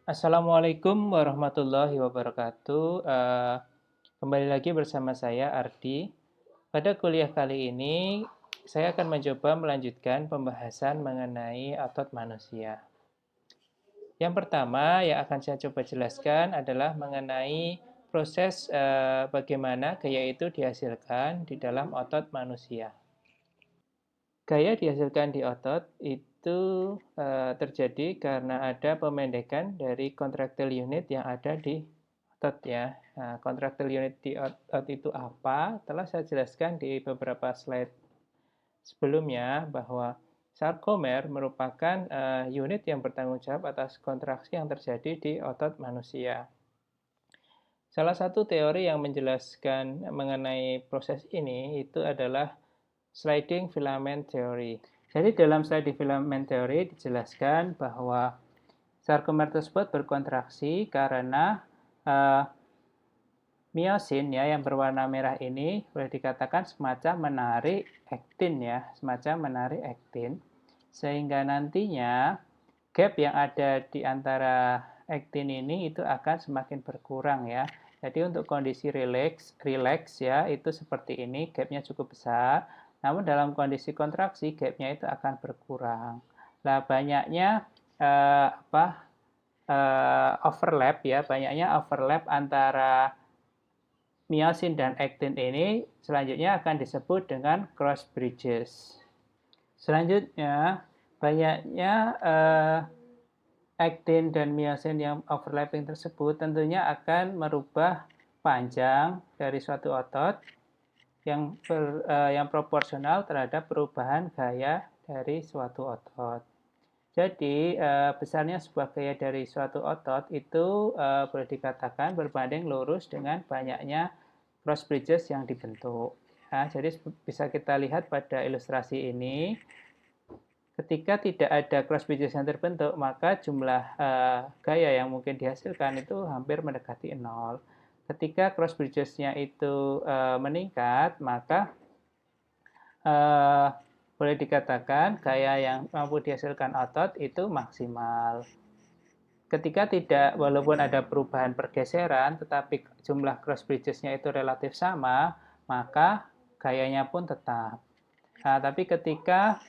Assalamualaikum warahmatullahi wabarakatuh. Kembali lagi bersama saya Ardi. Pada kuliah kali ini, saya akan mencoba melanjutkan pembahasan mengenai otot manusia. Yang pertama yang akan saya coba jelaskan adalah mengenai proses bagaimana gaya itu dihasilkan di dalam otot manusia. Gaya dihasilkan di otot itu terjadi karena ada pemendekan dari contractile unit yang ada di otot ya. Nah, contractile unit di otot itu apa? Telah saya jelaskan di beberapa slide sebelumnya bahwa sarkomer merupakan unit yang bertanggung jawab atas kontraksi yang terjadi di otot manusia. Salah satu teori yang menjelaskan mengenai proses ini itu adalah sliding filament theory. Jadi dalam sliding filament theory dijelaskan bahwa sarkomer tersebut berkontraksi karena miosin ya yang berwarna merah ini boleh dikatakan semacam menarik aktin ya, semacam menarik aktin sehingga nantinya gap yang ada di antara aktin ini itu akan semakin berkurang ya. Jadi untuk kondisi relax ya itu seperti ini, gapnya cukup besar. Namun dalam kondisi kontraksi gapnya itu akan berkurang. Nah banyaknya overlap ya, banyaknya overlap antara miosin dan aktin ini selanjutnya akan disebut dengan cross bridges. Selanjutnya banyaknya aktin dan miosin yang overlapping tersebut tentunya akan merubah panjang dari suatu otot yang proporsional terhadap perubahan gaya dari suatu otot. Jadi besarnya sebuah gaya dari suatu otot itu boleh dikatakan berbanding lurus dengan banyaknya cross bridges yang dibentuk. Ya, jadi bisa kita lihat pada ilustrasi ini. Ketika tidak ada cross bridges yang terbentuk, maka jumlah gaya yang mungkin dihasilkan itu hampir mendekati nol. Ketika cross bridges-nya itu meningkat, maka boleh dikatakan gaya yang mampu dihasilkan otot itu maksimal. Ketika tidak, walaupun ada perubahan pergeseran, tetapi jumlah cross bridges-nya itu relatif sama, maka gayanya pun tetap. Nah, tapi ketika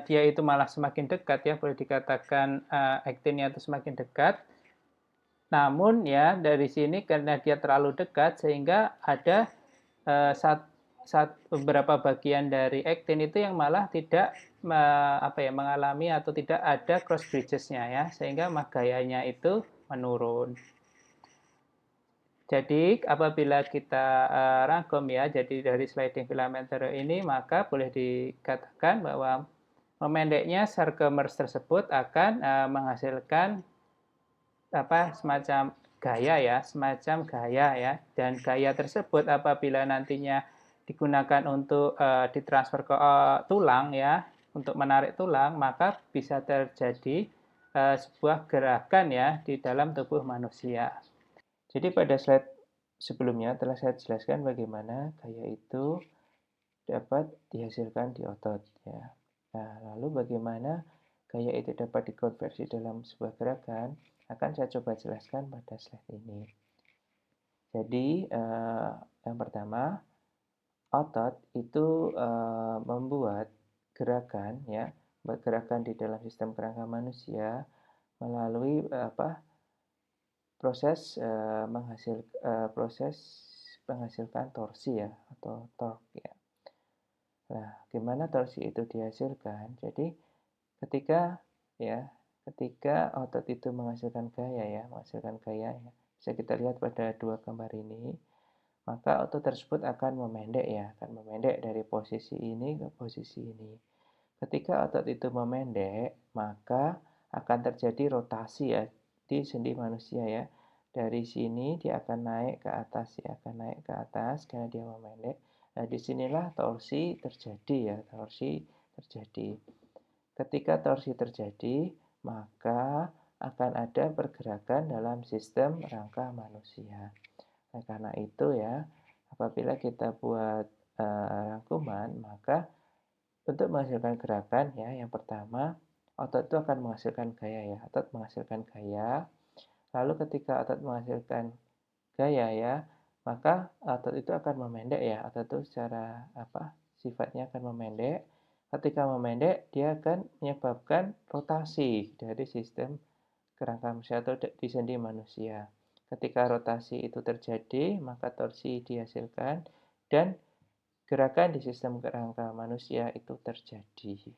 dia itu malah semakin dekat ya, boleh dikatakan aktinnya itu semakin dekat. Namun ya dari sini karena dia terlalu dekat sehingga ada beberapa bagian dari aktin itu yang malah tidak mengalami atau tidak ada cross bridges-nya ya, sehingga gayanya itu menurun. Jadi apabila kita rangkum ya, jadi dari sliding filament ini maka boleh dikatakan bahwa memendeknya sarkomers tersebut akan menghasilkan semacam gaya ya, dan gaya tersebut apabila nantinya digunakan untuk ditransfer ke tulang ya, untuk menarik tulang, maka bisa terjadi sebuah gerakan ya di dalam tubuh manusia. Jadi pada slide sebelumnya telah saya jelaskan bagaimana gaya itu dapat dihasilkan di otot ya. Nah, lalu bagaimana gaya itu dapat dikonversi dalam sebuah gerakan akan saya coba jelaskan pada slide ini. Jadi yang pertama, otot itu membuat gerakan ya, gerakan di dalam sistem kerangka manusia melalui proses menghasilkan torsi ya atau torque ya. Nah, gimana torsi itu dihasilkan? Jadi ketika otot itu menghasilkan gaya ya, bisa kita lihat pada dua gambar ini, maka otot tersebut akan memendek dari posisi ini ke posisi ini. Ketika otot itu memendek, maka akan terjadi rotasi ya di sendi manusia ya. Dari sini dia akan naik ke atas karena dia memendek. Nah, disinilah torsi terjadi. Ketika torsi terjadi, maka akan ada pergerakan dalam sistem rangka manusia. Nah, karena itu ya, apabila kita buat rangkuman, maka untuk menghasilkan gerakan ya, yang pertama otot itu akan menghasilkan gaya ya, otot menghasilkan gaya. Lalu ketika otot menghasilkan gaya ya, maka otot itu akan memendek ya. Otot itu secara sifatnya akan memendek. Ketika memendek, dia akan menyebabkan rotasi dari sistem kerangka manusia atau di sendi manusia. Ketika rotasi itu terjadi, maka torsi dihasilkan dan gerakan di sistem kerangka manusia itu terjadi.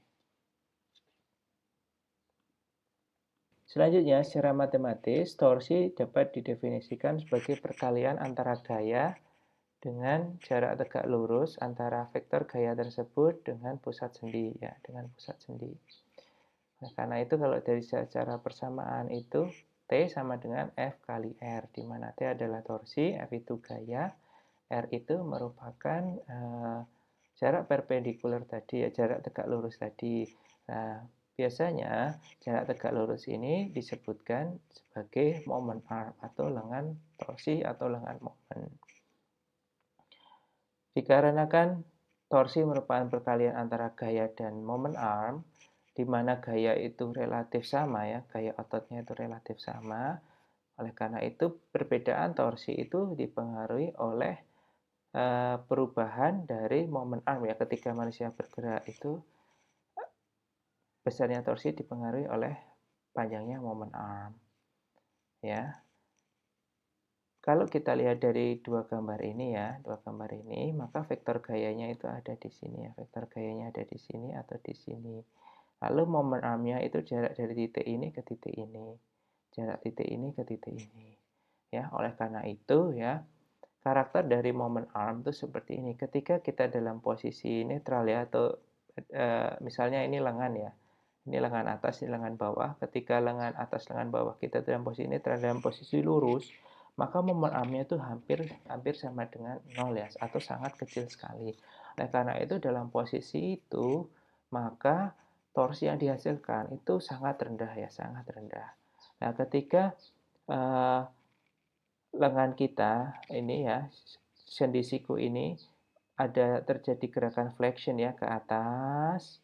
Selanjutnya, secara matematis, torsi dapat didefinisikan sebagai perkalian antara gaya dengan jarak tegak lurus antara vektor gaya tersebut dengan pusat sendi ya, dengan pusat sendi. Nah, karena itu kalau dari secara persamaan itu T sama dengan F kali R, di mana T adalah torsi, F itu gaya, R itu merupakan jarak perpendikular tadi ya, jarak tegak lurus tadi. Nah, biasanya jarak tegak lurus ini disebutkan sebagai moment arm atau lengan torsi atau lengan moment. Dikarenakan torsi merupakan perkalian antara gaya dan moment arm, di mana gaya itu relatif sama ya, gaya ototnya itu relatif sama. Oleh karena itu, perbedaan torsi itu dipengaruhi oleh perubahan dari moment arm ya. Ketika manusia bergerak itu besarnya torsi dipengaruhi oleh panjangnya moment arm. Ya. Kalau kita lihat dari dua gambar ini ya, maka vektor gayanya itu ada di sini ya. Vektor gayanya ada di sini atau di sini. Lalu moment armnya itu jarak dari titik ini ke titik ini. Jarak titik ini ke titik ini. Ya, oleh karena itu ya, karakter dari moment arm itu seperti ini. Ketika kita dalam posisi netral ya, atau misalnya ini lengan ya. Ini lengan atas, ini lengan bawah. Ketika lengan atas, lengan bawah kita dalam posisi netral, dalam posisi lurus, maka moment armnya itu hampir sama dengan 0 ya, atau sangat kecil sekali. Nah, karena itu dalam posisi itu, maka torsi yang dihasilkan itu sangat rendah ya, sangat rendah. Nah, ketika lengan kita ini ya, sendi siku ini ada terjadi gerakan flexion ya ke atas,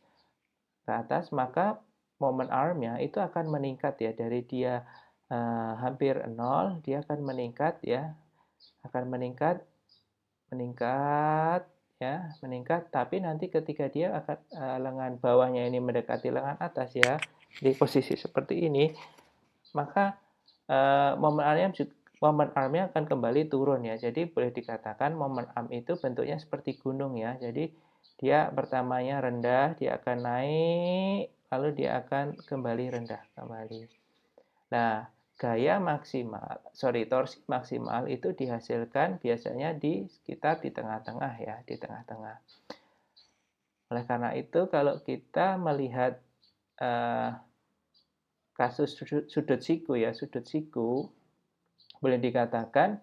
maka moment armnya itu akan meningkat ya, dari dia hampir 0, dia akan meningkat ya, akan meningkat ya, tapi nanti ketika dia akan lengan bawahnya ini mendekati lengan atas ya, di posisi seperti ini, maka moment armnya akan kembali turun ya. Jadi boleh dikatakan moment arm itu bentuknya seperti gunung ya. Jadi dia pertamanya rendah, dia akan naik, lalu dia akan kembali rendah kembali. Nah, torsi maksimal itu dihasilkan biasanya di sekitar di tengah-tengah ya, di tengah-tengah. Oleh karena itu, kalau kita melihat kasus sudut siku ya, sudut siku boleh dikatakan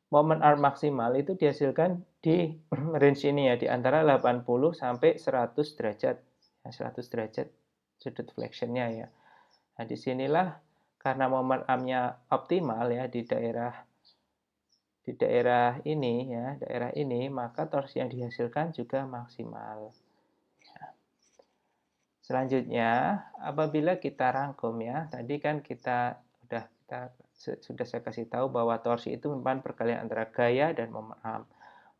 moment arm maksimal itu dihasilkan di range ini ya, di antara 80 sampai 100 derajat. Ya, 100 derajat sudut flexionnya ya. Nah, disinilah karena moment armnya optimal ya di daerah ini ya, daerah ini, maka torsi yang dihasilkan juga maksimal. Ya. Selanjutnya, apabila kita rangkum ya, tadi kan sudah saya kasih tahu bahwa torsi itu merupakan perkalian antara gaya dan moment arm.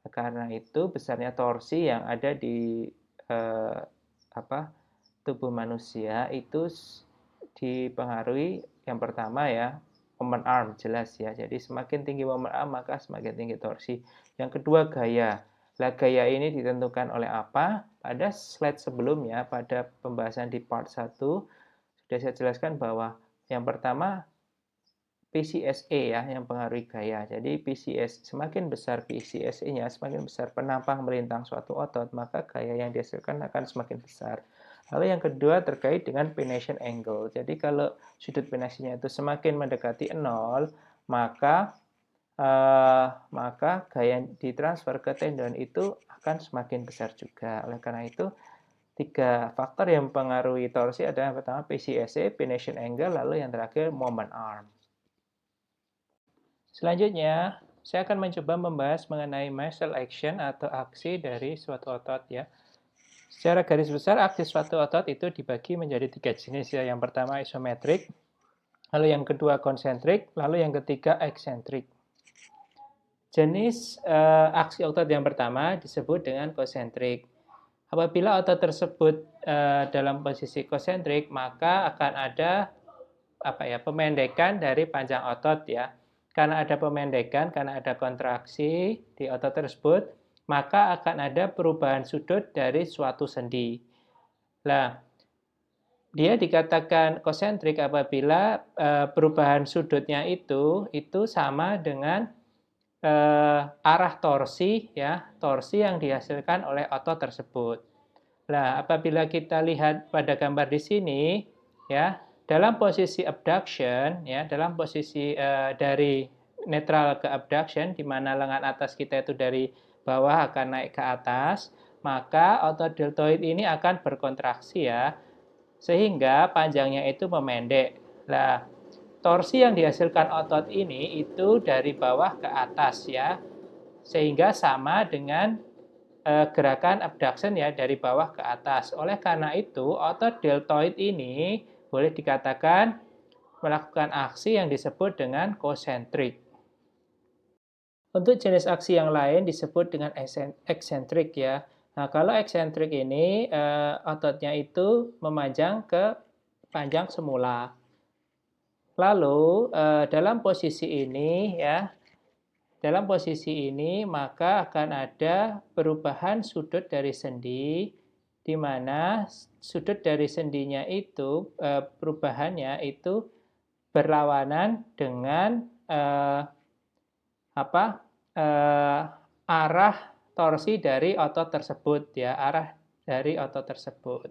Karena itu besarnya torsi yang ada di tubuh manusia itu dipengaruhi yang pertama ya, moment arm jelas ya. Jadi semakin tinggi moment arm maka semakin tinggi torsi. Yang kedua gaya. Lah gaya ini ditentukan oleh apa? Pada slide sebelumnya, pada pembahasan di part 1 sudah saya jelaskan bahwa yang pertama PCSA ya yang pengaruhi gaya. Jadi semakin besar PCSA-nya, semakin besar penampang melintang suatu otot, maka gaya yang dihasilkan akan semakin besar. Lalu yang kedua terkait dengan pennation angle. Jadi kalau sudut pennation-nya itu semakin mendekati 0, maka gaya yang ditransfer ke tendon itu akan semakin besar juga. Oleh karena itu, 3 faktor yang mempengaruhi torsi adalah yang pertama PCSA, pennation angle, lalu yang terakhir moment arm. Selanjutnya, saya akan mencoba membahas mengenai muscle action atau aksi dari suatu otot ya. Secara garis besar, aksi suatu otot itu dibagi menjadi 3 jenis ya. Yang pertama isometrik, lalu yang kedua konsentrik, lalu yang ketiga eksentrik. Jenis aksi otot yang pertama disebut dengan konsentrik. Apabila otot tersebut dalam posisi konsentrik, maka akan ada pemendekan dari panjang otot ya. Karena ada pemendekan, karena ada kontraksi di otot tersebut, maka akan ada perubahan sudut dari suatu sendi. Nah, dia dikatakan konsentrik apabila perubahan sudutnya itu sama dengan arah torsi ya, torsi yang dihasilkan oleh otot tersebut. Nah, apabila kita lihat pada gambar di sini ya, dalam posisi abduction ya, dalam posisi dari netral ke abduction di mana lengan atas kita itu dari bawah akan naik ke atas, maka otot deltoid ini akan berkontraksi ya, sehingga panjangnya itu memendek. Nah, torsi yang dihasilkan otot ini itu dari bawah ke atas ya, sehingga sama dengan gerakan abduction ya, dari bawah ke atas. Oleh karena itu, otot deltoid ini boleh dikatakan melakukan aksi yang disebut dengan konsentrik. Untuk jenis aksi yang lain disebut dengan eksentrik ya. Nah, kalau eksentrik ini ototnya itu memanjang ke panjang semula. Lalu dalam posisi ini ya, dalam posisi ini maka akan ada perubahan sudut dari sendi, di mana sudut dari sendinya itu perubahannya itu berlawanan dengan arah torsi dari otot tersebut ya, arah dari otot tersebut.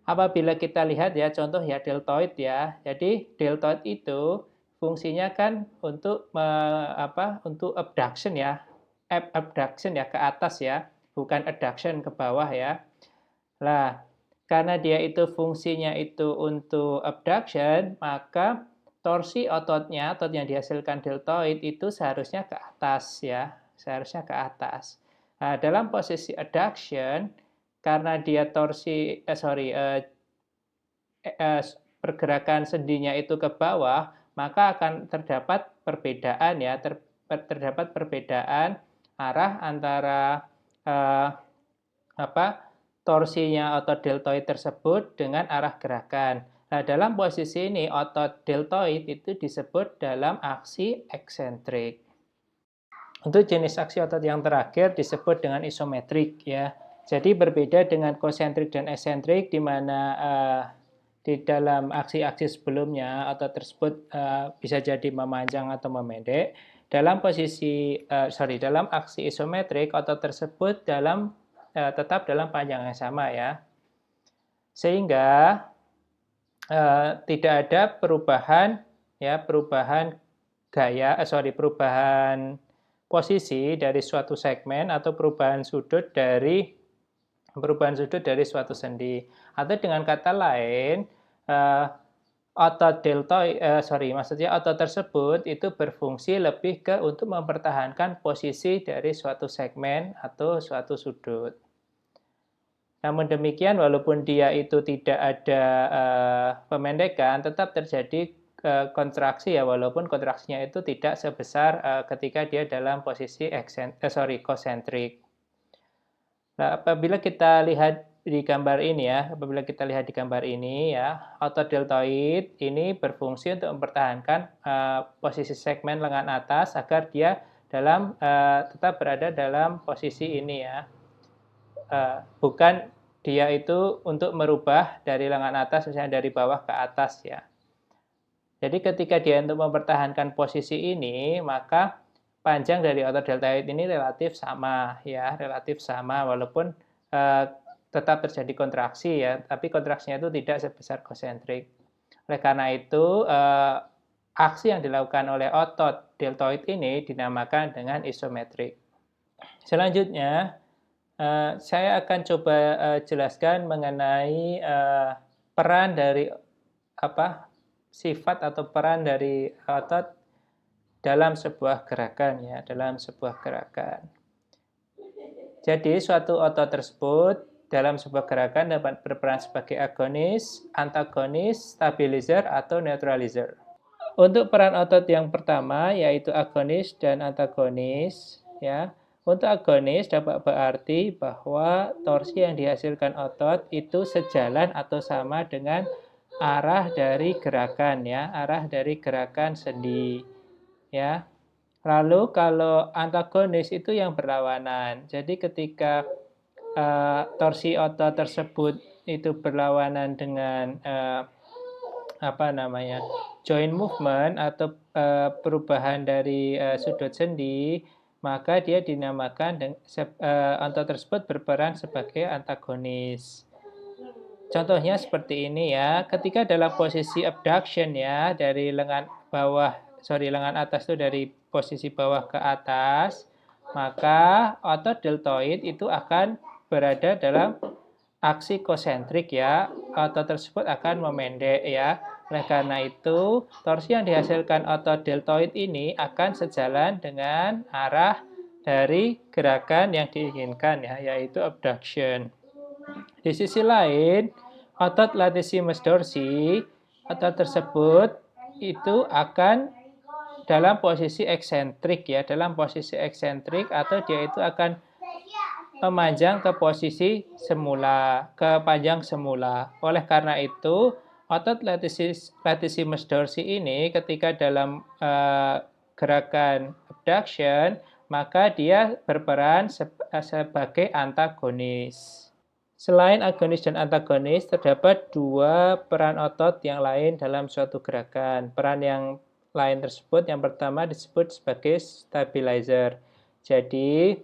Apabila kita lihat ya, contoh ya deltoid ya. Jadi deltoid itu fungsinya kan untuk untuk abduction ya, abduction ya ke atas ya, bukan adduction ke bawah ya. Nah, karena dia itu fungsinya itu untuk abduction, maka torsi ototnya, otot yang dihasilkan deltoid itu seharusnya ke atas ya, seharusnya ke atas. Nah, dalam posisi adduction, karena dia torsi, pergerakan sendinya itu ke bawah, maka akan terdapat perbedaan ya, terdapat perbedaan arah antara torsinya otot deltoid tersebut dengan arah gerakan. Nah, dalam posisi ini otot deltoid itu disebut dalam aksi eksentrik. Untuk jenis aksi otot yang terakhir disebut dengan isometrik ya. Jadi berbeda dengan konsentrik dan eksentrik, di mana di dalam aksi-aksi sebelumnya otot tersebut bisa jadi memanjang atau memendek. Dalam dalam aksi isometrik otot tersebut tetap dalam panjang yang sama ya. Sehingga tidak ada perubahan perubahan posisi dari suatu segmen atau perubahan sudut dari suatu sendi. Atau dengan kata lain, otot tersebut itu berfungsi lebih ke untuk mempertahankan posisi dari suatu segmen atau suatu sudut. Namun demikian, walaupun dia itu tidak ada pemendekan, tetap terjadi kontraksi ya, walaupun kontraksinya itu tidak sebesar ketika dia dalam posisi konsentrik. Nah, apabila kita lihat di gambar ini ya, otot deltoid ini berfungsi untuk mempertahankan posisi segmen lengan atas agar dia tetap berada dalam posisi ini ya. Bukan dia itu untuk merubah dari lengan atas misalnya dari bawah ke atas ya. Jadi ketika dia untuk mempertahankan posisi ini, maka panjang dari otot deltoid ini relatif sama ya, relatif sama walaupun tetap terjadi kontraksi ya, tapi kontraksinya itu tidak sebesar konsentrik. Oleh karena itu, aksi yang dilakukan oleh otot deltoid ini dinamakan dengan isometrik. Selanjutnya, saya akan coba jelaskan mengenai peran dari sifat atau peran dari otot dalam sebuah gerakan ya, dalam sebuah gerakan. Jadi suatu otot tersebut dalam sebuah gerakan dapat berperan sebagai agonis, antagonis, stabilizer, atau neutralizer. Untuk peran otot yang pertama yaitu agonis dan antagonis, ya. Untuk agonis dapat berarti bahwa torsi yang dihasilkan otot itu sejalan atau sama dengan arah dari gerakan, ya, arah dari gerakan sendi, ya. Lalu kalau antagonis itu yang berlawanan. Jadi ketika torsi otot tersebut itu berlawanan dengan joint movement atau perubahan dari sudut sendi, maka dia dinamakan otot tersebut berperan sebagai antagonis. Contohnya seperti ini ya, ketika dalam posisi abduction ya, dari lengan atas itu dari posisi bawah ke atas, maka otot deltoid itu akan berada dalam aksi konsentrik ya, otot tersebut akan memendek ya. Oleh karena itu, torsi yang dihasilkan otot deltoid ini akan sejalan dengan arah dari gerakan yang diinginkan ya, yaitu abduction. Di sisi lain, otot latissimus dorsi, otot tersebut itu akan dalam posisi eksentrik ya, dalam posisi eksentrik atau dia itu akan memanjang ke posisi semula, ke panjang semula. Oleh karena itu, otot latissimus dorsi ini ketika dalam gerakan abduction, maka dia berperan sebagai antagonis. Selain agonis dan antagonis, terdapat dua peran otot yang lain dalam suatu gerakan. Peran yang lain tersebut, yang pertama disebut sebagai stabilizer. Jadi,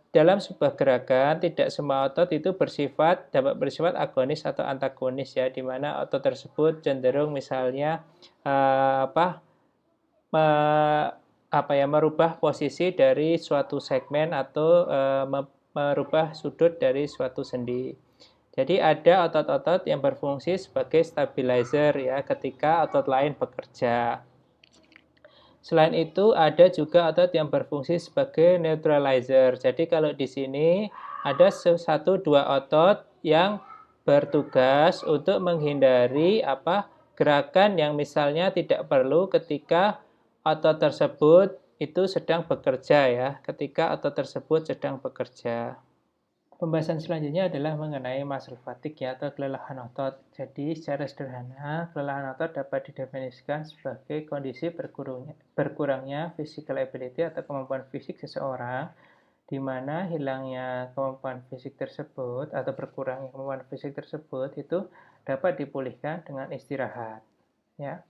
dalam sebuah gerakan, tidak semua otot itu dapat bersifat agonis atau antagonis ya, di mana otot tersebut cenderung misalnya merubah posisi dari suatu segmen atau merubah sudut dari suatu sendi. Jadi ada otot-otot yang berfungsi sebagai stabilizer ya ketika otot lain bekerja. Selain itu ada juga otot yang berfungsi sebagai neutralizer. Jadi kalau di sini ada 1-2 otot yang bertugas untuk menghindari gerakan yang misalnya tidak perlu ketika otot tersebut itu sedang bekerja ya, ketika otot tersebut sedang bekerja. Pembahasan selanjutnya adalah mengenai muscle fatigue ya, atau kelelahan otot. Jadi secara sederhana, kelelahan otot dapat didefinisikan sebagai kondisi berkurangnya physical ability atau kemampuan fisik seseorang, di mana hilangnya kemampuan fisik tersebut atau berkurangnya kemampuan fisik tersebut itu dapat dipulihkan dengan istirahat. Ya.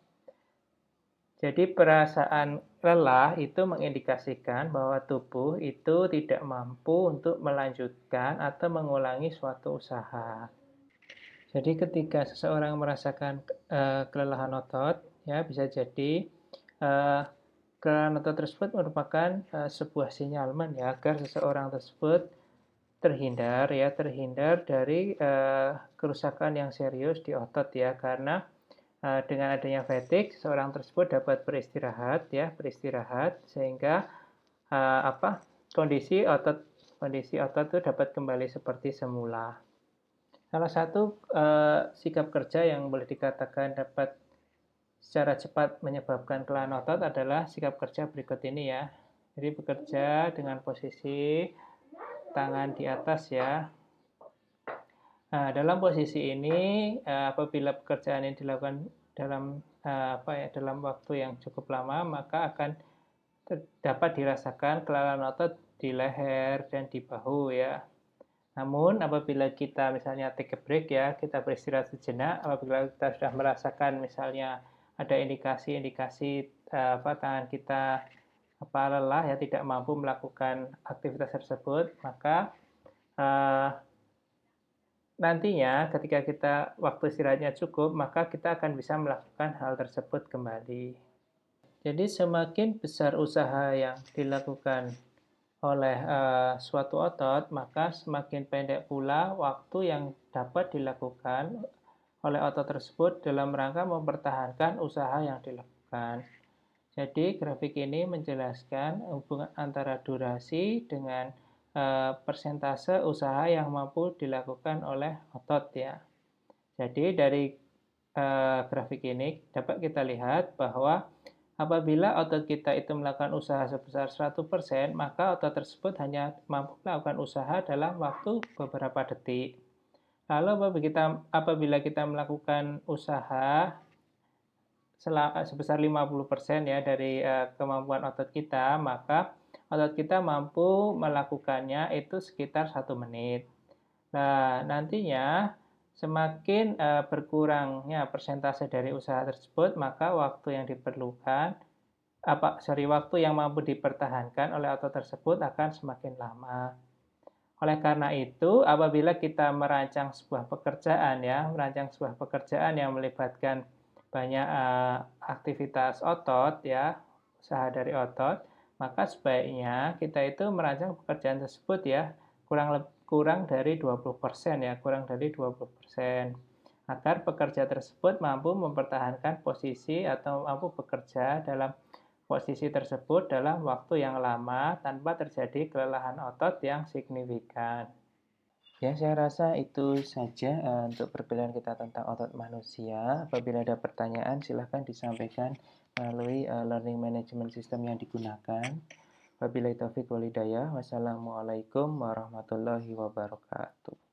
Jadi perasaan lelah itu mengindikasikan bahwa tubuh itu tidak mampu untuk melanjutkan atau mengulangi suatu usaha. Jadi ketika seseorang merasakan kelelahan otot, ya bisa jadi kelelahan otot tersebut merupakan sebuah sinyalmen ya agar seseorang tersebut terhindar dari kerusakan yang serius di otot ya, karena dengan adanya fatigue, seorang tersebut dapat beristirahat sehingga kondisi otot itu dapat kembali seperti semula. Salah satu sikap kerja yang boleh dikatakan dapat secara cepat menyebabkan kelelahan otot adalah sikap kerja berikut ini ya. Jadi bekerja dengan posisi tangan di atas ya. Nah, dalam posisi ini, apabila pekerjaan ini dilakukan dalam waktu yang cukup lama, maka akan dapat dirasakan kelelahan otot di leher dan di bahu ya. Namun apabila kita misalnya take a break ya, kita beristirahat sejenak, apabila kita sudah merasakan misalnya ada indikasi tangan kita lelah ya, tidak mampu melakukan aktivitas tersebut, maka nantinya ketika waktu istirahatnya cukup, maka kita akan bisa melakukan hal tersebut kembali. Jadi semakin besar usaha yang dilakukan oleh suatu otot, maka semakin pendek pula waktu yang dapat dilakukan oleh otot tersebut dalam rangka mempertahankan usaha yang dilakukan. Jadi grafik ini menjelaskan hubungan antara durasi dengan persentase usaha yang mampu dilakukan oleh otot ya. Jadi dari grafik ini dapat kita lihat bahwa apabila otot kita itu melakukan usaha sebesar 100%, maka otot tersebut hanya mampu melakukan usaha dalam waktu beberapa detik. Lalu apabila kita melakukan usaha sebesar 50% ya dari kemampuan otot kita, maka otot kita mampu melakukannya itu sekitar 1 menit. Nah, nantinya semakin berkurangnya persentase dari usaha tersebut, maka waktu yang diperlukan, waktu yang mampu dipertahankan oleh otot tersebut akan semakin lama. Oleh karena itu, apabila kita merancang sebuah pekerjaan yang melibatkan banyak aktivitas otot ya, usaha dari otot, maka sebaiknya kita itu merancang pekerjaan tersebut ya kurang dari 20% ya, kurang dari 20%, agar pekerja tersebut mampu mempertahankan posisi atau mampu bekerja dalam posisi tersebut dalam waktu yang lama tanpa terjadi kelelahan otot yang signifikan. Ya, saya rasa itu saja untuk perbedaan kita tentang otot manusia. Apabila ada pertanyaan, silahkan disampaikan melalui learning management system yang digunakan. Wabillahi taufiq wal hidayah. Wassalamualaikum warahmatullahi wabarakatuh.